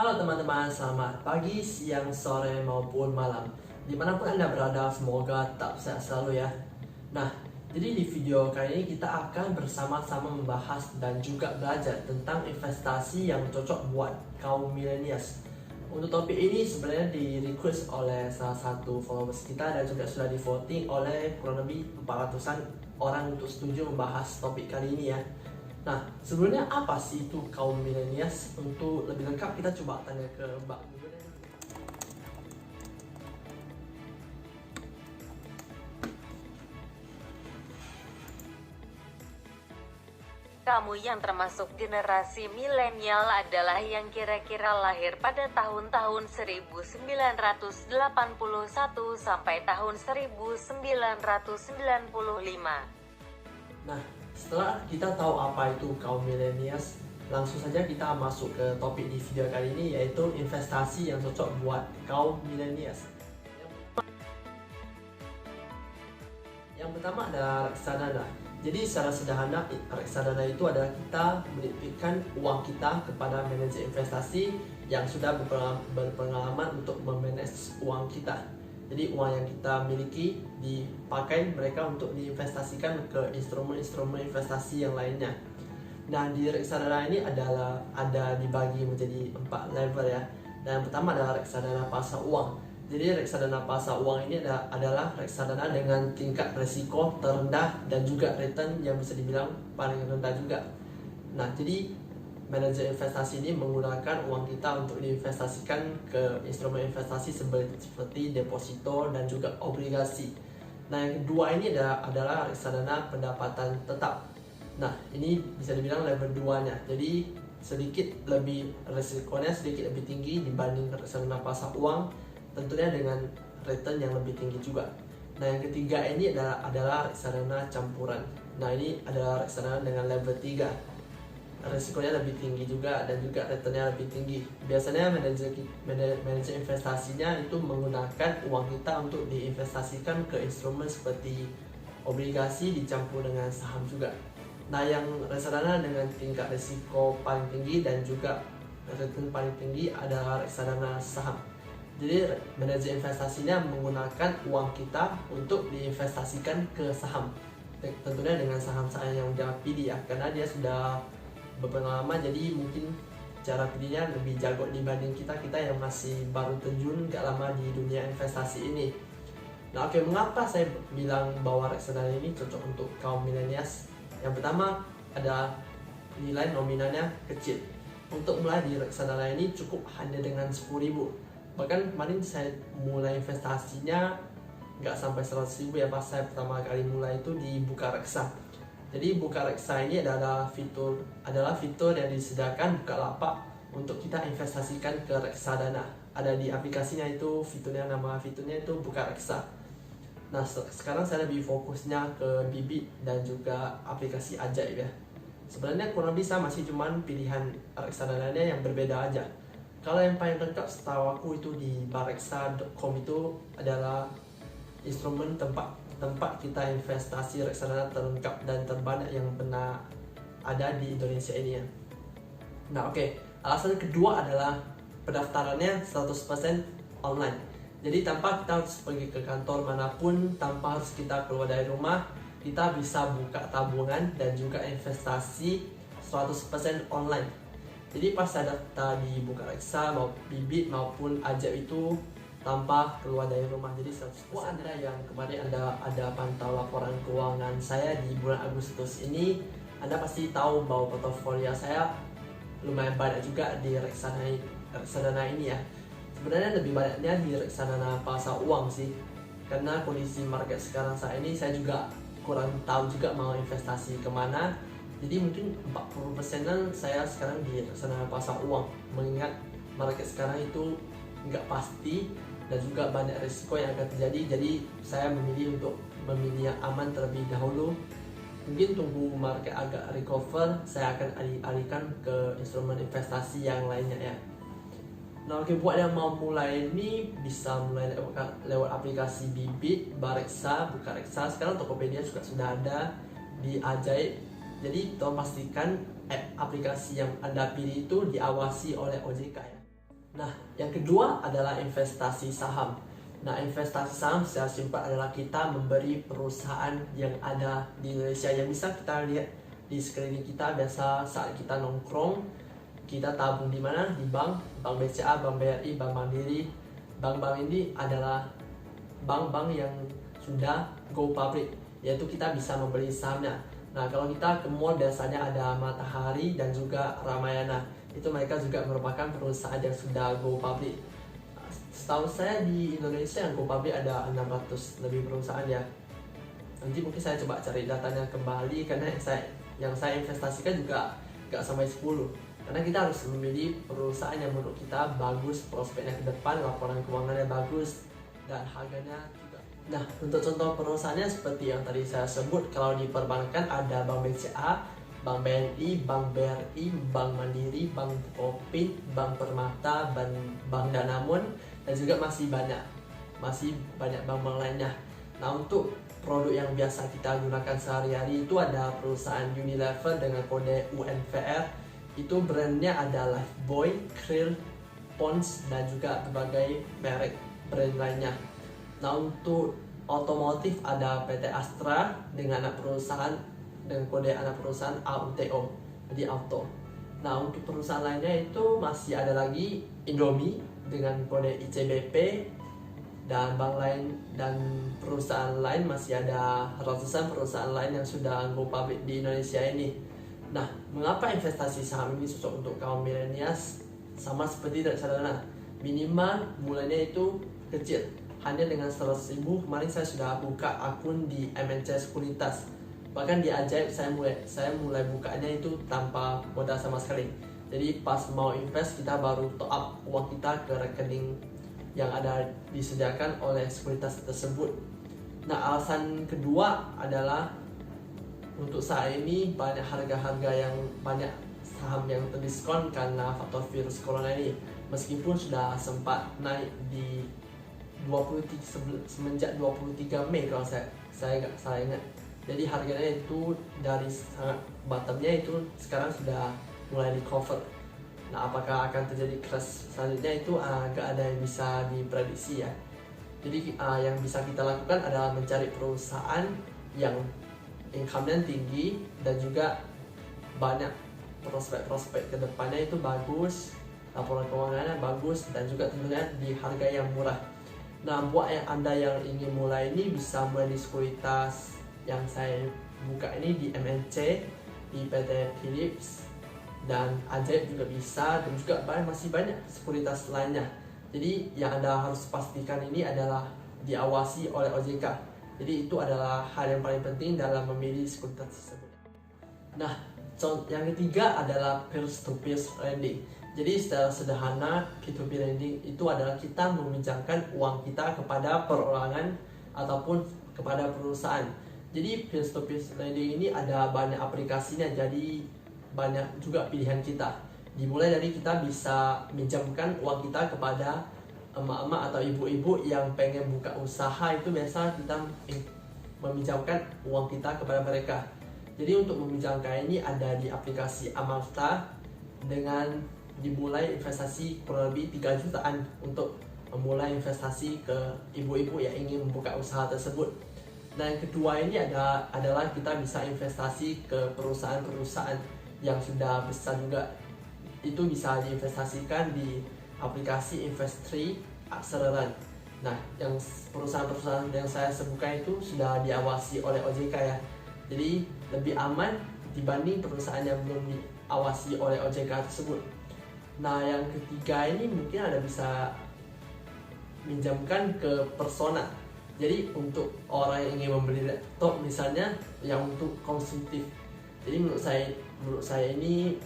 Halo teman-teman, selamat pagi, siang, sore, maupun malam. Dimanapun Anda berada, semoga tetap sehat selalu ya. Nah, jadi di video kali ini kita akan bersama-sama membahas dan juga belajar tentang investasi yang cocok buat kaum milenials. Untuk topik ini sebenarnya di-request oleh salah satu followers kita dan juga sudah di-voting oleh kurang lebih 400-an orang untuk setuju membahas topik kali ini ya. Nah, sebenarnya apa sih itu kaum milenials? Untuk lebih lengkap kita coba tanya ke Mbak Google. Kamu yang termasuk generasi milenial adalah yang kira-kira lahir pada tahun-tahun 1981 sampai tahun 1995. Nah, setelah kita tahu apa itu kaum milenials, langsung saja kita masuk ke topik di video kali ini, yaitu investasi yang cocok buat kaum milenials. Yang pertama adalah reksadana. Jadi secara sederhana, reksadana itu adalah kita menitipkan uang kita kepada manajer investasi yang sudah berpengalaman untuk memanage uang kita. Jadi uang yang kita miliki dipakai mereka untuk diinvestasikan ke instrumen-instrumen investasi yang lainnya. Nah, di reksadana ini ada dibagi menjadi 4 level ya. Dan yang pertama adalah reksadana pasar uang. Jadi reksadana pasar uang ini adalah reksadana dengan tingkat risiko terendah dan juga return yang bisa dibilang paling rendah juga. Nah, jadi manajer investasi ini menggunakan uang kita untuk diinvestasikan ke instrumen investasi seperti deposito dan juga obligasi. Nah, yang kedua ini adalah reksadana pendapatan tetap. Nah, ini bisa dibilang level 2-nya. Jadi sedikit lebih risikonya sedikit lebih tinggi dibanding reksadana pasar uang, tentunya dengan return yang lebih tinggi juga. Nah, yang ketiga ini adalah reksadana campuran. Nah, ini adalah reksadana dengan level 3. Risikonya lebih tinggi juga dan juga returnnya lebih tinggi. Biasanya manajer investasinya itu menggunakan uang kita untuk diinvestasikan ke instrumen seperti obligasi dicampur dengan saham juga. Nah, yang reksadana dengan tingkat risiko paling tinggi dan juga return paling tinggi adalah reksadana saham. Jadi manajer investasinya menggunakan uang kita untuk diinvestasikan ke saham. Tentunya dengan saham-saham yang dia pilih ya, karena dia sudah berpengalaman, jadi mungkin cara pilihnya lebih jago dibanding kita yang masih baru terjun gak lama di dunia investasi ini. Nah, oke, mengapa saya bilang bahwa reksadana ini cocok untuk kaum milenials? Yang pertama ada nilai nominalnya kecil. Untuk mulai di reksadana ini cukup hanya dengan 10.000. Bahkan kemarin saya mulai investasinya nggak sampai 100.000 ya, pas saya pertama kali mulai itu di Bukareksa. Jadi Bukareksa ini adalah fitur yang disediakan Bukalapak untuk kita investasikan ke reksadana. Ada di aplikasinya itu nama fiturnya itu Bukareksa. Nah, sekarang saya lebih fokusnya ke Bibit dan juga aplikasi Ajaib ya. Sebenarnya kurang lebih sama sih, cuman pilihan reksadananya yang berbeda aja. Kalau yang paling lengkap setahu aku itu di bareksa.com itu adalah instrumen tempat kita investasi reksadana terlengkap dan terbanyak yang pernah ada di Indonesia ini ya. Nah, oke. Alasan kedua adalah pendaftarannya 100% online. Jadi tanpa kita harus pergi ke kantor manapun, tanpa harus kita keluar dari rumah, kita bisa buka tabungan dan juga investasi 100% online. Jadi pas saya daftar di Bukareksa, Bibit maupun Ajaib itu tanpa keluar dari rumah. Jadi 100%. Anda yang kemarin ada pantau laporan keuangan saya di bulan Agustus ini, Anda pasti tahu bahwa portofolio saya lumayan banyak juga di reksadana ini ya. Sebenarnya lebih banyaknya di reksadana pasar uang sih, karena kondisi market sekarang saat ini saya juga kurang tahu juga mau investasi kemana. Jadi mungkin 40%-an saya sekarang di reksadana pasar uang, mengingat market sekarang itu nggak pasti dan juga banyak risiko yang akan terjadi. Jadi saya memilih yang aman terlebih dahulu. Mungkin tunggu market agak recover, saya akan alihkan ke instrumen investasi yang lainnya ya. Nah, oke, buat yang mau mulai ini bisa mulai lewat aplikasi Bibit, Bareksa, Bukareksa. Sekarang Tokopedia juga sudah ada, di Ajaib. Jadi tolong pastikan aplikasi yang Anda pilih itu diawasi oleh OJK ya. Nah, yang kedua adalah investasi saham. Nah, investasi saham secara simpel adalah kita memberi perusahaan yang ada di Indonesia yang bisa kita lihat di sekeliling kita. Biasa saat kita nongkrong, kita tabung di mana? Di bank BCA, Bank BRI, Bank Mandiri. Bank-bank ini adalah bank-bank yang sudah go public, yaitu kita bisa membeli sahamnya. Nah, kalau kita ke mall biasanya ada Matahari dan juga Ramayana. Itu mereka juga merupakan perusahaan yang sudah go public. Setahu saya di Indonesia yang go public ada 600 lebih perusahaan ya. Nanti mungkin saya coba cari datanya kembali, karena yang saya investasikan juga gak sampai 10. Karena kita harus memilih perusahaan yang menurut kita bagus, prospeknya ke depan, laporan keuangannya bagus, dan harganya juga. Nah, untuk contoh perusahaannya seperti yang tadi saya sebut, kalau di perbankan ada Bank BCA, Bank BNI, Bank BRI, Bank Mandiri, Bank Bukopin, Bank Permata, Bank Danamon, dan juga masih banyak bank-bank lainnya. Nah, untuk produk yang biasa kita gunakan sehari-hari itu ada perusahaan Unilever dengan kode UNVR. Itu brandnya ada Lifebuoy, Krill, Pond's, dan juga berbagai merek brand lainnya. Nah, untuk otomotif ada PT Astra dengan kode anak perusahaan AUTO, jadi auto. Nah, untuk perusahaan lainnya itu masih ada lagi Indomie dengan kode ICBP, dan bank lain dan perusahaan lain masih ada ratusan perusahaan lain yang sudah go public di Indonesia ini. Nah, mengapa investasi saham ini cocok untuk kaum milenials? Sama seperti reksadana, minimal mulainya itu kecil, hanya dengan 100.000. Kemarin saya sudah buka akun di MNC Sekuritas. Bahkan di Ajaib saya mulai bukanya itu tanpa modal sama sekali. Jadi pas mau invest kita baru top up uang kita ke rekening yang ada disediakan oleh sekuritas tersebut. Nah, alasan kedua adalah untuk saat ini banyak harga-harga yang banyak saham yang terdiskon karena faktor virus corona ini. Meskipun sudah sempat naik di semenjak 23 Mei kalau saya nggak salah ingat. Jadi harganya itu dari sangat bottomnya itu sekarang sudah mulai di cover. Nah, apakah akan terjadi crash selanjutnya itu agak ada yang bisa diprediksi ya. Jadi yang bisa kita lakukan adalah mencari perusahaan yang income-nya tinggi dan juga banyak prospek kedepannya itu bagus, laporan keuangannya bagus, dan juga tentunya di harga yang murah. Nah, buat Anda yang ingin mulai ini bisa mulai di sekuritas yang saya buka ini di MNC, di PT Philips, dan Ajaib juga bisa, dan juga masih banyak sekuritas lainnya. Jadi yang Anda harus pastikan ini adalah diawasi oleh OJK. Jadi itu adalah hal yang paling penting dalam memilih sekuritas tersebut. Nah, yang ketiga adalah peer-to-peer lending. Jadi secara sederhana, peer-to-peer lending itu adalah kita meminjamkan uang kita kepada perorangan ataupun kepada perusahaan. Jadi peer-to-peer lending ini ada banyak aplikasinya, jadi banyak juga pilihan kita. Dimulai dari kita bisa minjamkan uang kita kepada emak-emak atau ibu-ibu yang pengen buka usaha. Itu biasa kita meminjamkan uang kita kepada mereka. Jadi untuk meminjamkan ini ada di aplikasi Amalta, dengan dimulai investasi kurang lebih 3 jutaan untuk memulai investasi ke ibu-ibu yang ingin membuka usaha tersebut. Nah, yang kedua ini adalah kita bisa investasi ke perusahaan-perusahaan yang sudah besar juga. Itu bisa diinvestasikan di aplikasi Investri, Akselerant. Nah, yang perusahaan-perusahaan yang saya sebutkan itu sudah diawasi oleh OJK ya. Jadi lebih aman dibanding perusahaan yang belum diawasi oleh OJK tersebut. Nah, yang ketiga ini mungkin Anda bisa minjamkan ke persona. Jadi untuk orang yang ingin membeli laptop misalnya yang untuk konsumtif. Jadi menurut saya ini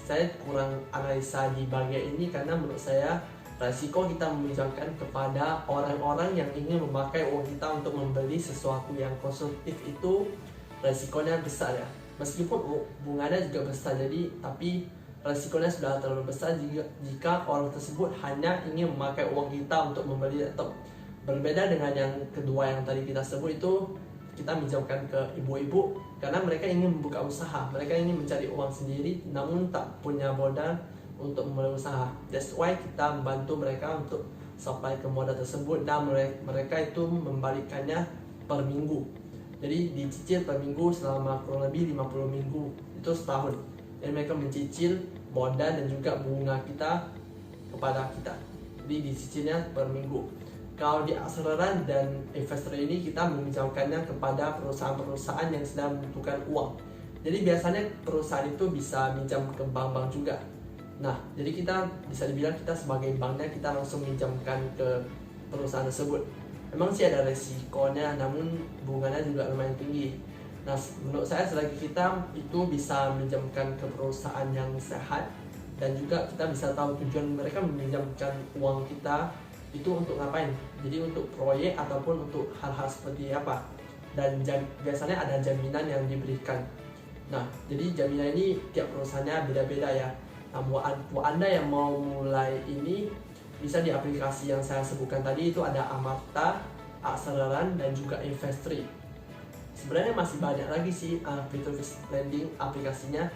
saya kurang analisa di bagian ini, karena menurut saya resiko kita meminjamkan kepada orang-orang yang ingin memakai uang kita untuk membeli sesuatu yang konsumtif itu resikonya besar ya. Meskipun bunganya juga besar, tapi resikonya sudah terlalu besar jika orang tersebut hanya ingin memakai uang kita untuk membeli laptop. Berbeda dengan yang kedua yang tadi kita sebut, itu kita minjamkan ke ibu-ibu karena mereka ingin membuka usaha, mereka ingin mencari uang sendiri namun tak punya modal untuk memulai usaha. That's why kita membantu mereka untuk supply ke modal tersebut, dan mereka itu membalikannya per minggu. Jadi dicicil per minggu selama kurang lebih 50 minggu, itu setahun. Dan mereka mencicil modal dan juga bunga kita kepada kita. Jadi dicicilnya per minggu. Kalau di Acceleran dan investor ini kita meminjamkannya kepada perusahaan-perusahaan yang sedang membutuhkan uang. Jadi biasanya perusahaan itu bisa minjam ke bank-bank juga. Nah, jadi kita bisa dibilang kita sebagai banknya, kita langsung minjamkan ke perusahaan tersebut. Memang sih ada resikonya, namun bunganya juga lumayan tinggi. Nah, menurut saya selagi kita itu bisa minjamkan ke perusahaan yang sehat, dan juga kita bisa tahu tujuan mereka meminjamkan uang kita itu untuk ngapain. Jadi untuk proyek ataupun untuk hal-hal seperti apa. Dan biasanya ada jaminan yang diberikan. Nah, jadi jaminan ini tiap perusahaannya beda-beda ya. Nah, buat Anda yang mau mulai ini, bisa di aplikasi yang saya sebutkan tadi, itu ada Amarta, Acceleran, dan juga Investri. Sebenarnya masih banyak lagi sih peer-to-peer lending aplikasinya.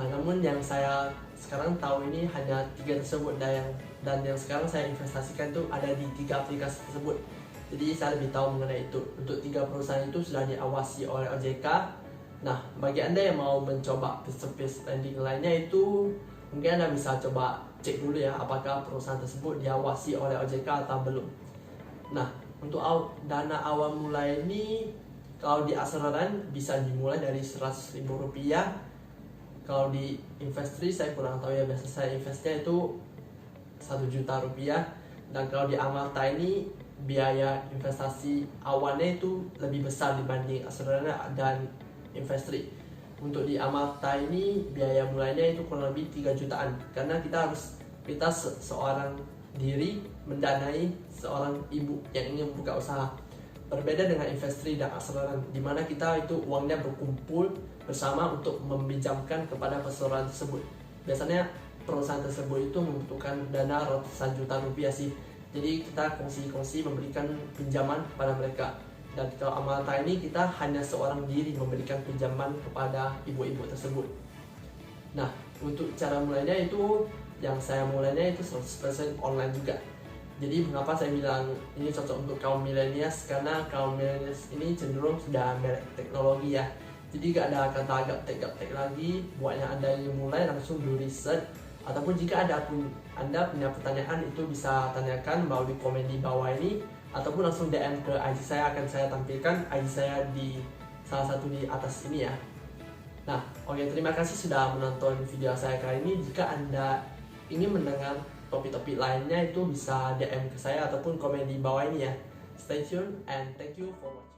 Nah, namun yang saya sekarang tahu ini hanya 3 tersebut, dan yang sekarang saya investasikan itu ada di 3 aplikasi tersebut. Jadi saya lebih tahu mengenai itu. Untuk 3 perusahaan itu sudah diawasi oleh OJK. Nah, bagi Anda yang mau mencoba peer-to-peer lending lainnya, itu mungkin Anda bisa coba cek dulu ya, apakah perusahaan tersebut diawasi oleh OJK atau belum. Nah, untuk dana awal mulai ini, kalau di Acceleran bisa dimulai dari Rp100.000. Kalau di Investri saya kurang tahu ya, biasa saya investnya itu Rp1 juta. Dan kalau di Amarta ini biaya investasi awalnya itu lebih besar dibanding Acceleran dan Investri. Untuk di Amarta ini biaya mulainya itu kurang lebih 3 jutaan, karena kita seorang diri mendanai seorang ibu yang ingin membuka usaha. Berbeda dengan Investri dan Acceleran, di mana kita itu uangnya berkumpul bersama untuk meminjamkan kepada perusahaan tersebut. Biasanya perusahaan tersebut itu membutuhkan dana ratusan juta rupiah sih. Jadi kita kongsi-kongsi memberikan pinjaman kepada mereka. Dan kalau Amarta ini kita hanya seorang diri memberikan pinjaman kepada ibu-ibu tersebut. Nah, untuk cara mulainya itu, yang saya mulainya itu 100% online juga. Jadi mengapa saya bilang ini cocok untuk kaum milenials, karena kaum milenials ini cenderung sudah melek teknologi ya. Jadi gak ada kata gaptek lagi. Buatnya Anda yang mulai langsung do research, ataupun jika Anda punya pertanyaan, itu bisa tanyakan melalui komen di bawah ini, ataupun langsung DM ke IG saya. Akan saya tampilkan IG saya di salah satu di atas ini ya. Nah, oke, terima kasih sudah menonton video saya kali ini. Jika Anda ingin mendengar topik-topik lainnya, itu bisa DM ke saya ataupun komen di bawah ini ya. Stay tuned and thank you for watching.